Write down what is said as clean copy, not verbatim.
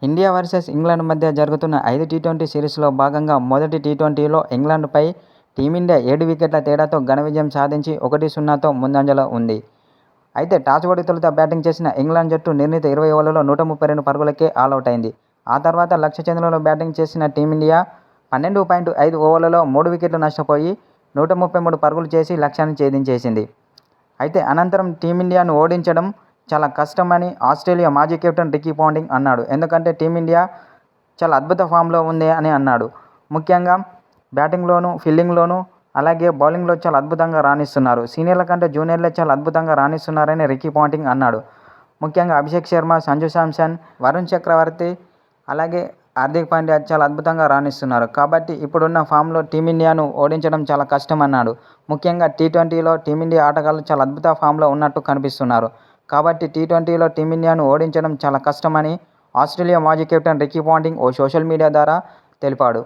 India versus England మధ్య జరుగుతున్న 5 T20 సిరీస్లో భాగంగా మొదటి టీ20లో ఇంగ్లాండ్పై టీమిండియా 7 వికెట్ల తేడాతో ఘన విజయం సాధించి 1-0తో ముందంజలో ఉంది. అయితే టాస్ ఓడి తొలుత బ్యాటింగ్ చేసిన ఇంగ్లాండ్ జట్టు నిర్ణీత 20 ఓవర్లలో 132 పరుగులకే ఆలౌట్ అయింది. ఆ తర్వాత లక్ష్య ఛేదనలో బ్యాటింగ్ చేసిన టీమిండియా 12.5 ఓవర్లలో 3 వికెట్లు నష్టపోయి 133 పరుగులు చేసి లక్ష్యాన్ని ఛేదించేసింది. అయితే అనంతరం టీమిండియాను ఓడించడం చాలా కష్టమని ఆస్ట్రేలియా మాజీ కెప్టెన్ రికీ పాంటింగ్ అన్నాడు. ఎందుకంటే టీమిండియా చాలా అద్భుత ఫామ్లో ఉంది అని అన్నాడు. ముఖ్యంగా బ్యాటింగ్లోనూ, ఫీల్డింగ్లోనూ అలాగే బౌలింగ్లో చాలా అద్భుతంగా రాణిస్తున్నారు. సీనియర్ల కంటే జూనియర్లే చాలా అద్భుతంగా రాణిస్తున్నారని రికీ పాంటింగ్ అన్నాడు. ముఖ్యంగా అభిషేక్ శర్మ, సంజు శాంసన్, వరుణ్ చక్రవర్తి అలాగే హార్దిక్ పాండ్యా చాలా అద్భుతంగా రాణిస్తున్నారు. కాబట్టి ఇప్పుడున్న ఫామ్లో టీమిండియాను ఓడించడం చాలా కష్టమన్నాడు. ముఖ్యంగా టీ20లో టీమిండియా ఆటగాళ్లు చాలా అద్భుత ఫామ్లో ఉన్నట్టు కనిపిస్తున్నారు. కాబట్టి టీ20లో టీమిండియాను ఓడించడం చాలా కష్టమని ఆస్ట్రేలియా మాజీ కెప్టెన్ రికీ పాంటింగ్ ఓ సోషల్ మీడియా ద్వారా తెలిపాడు.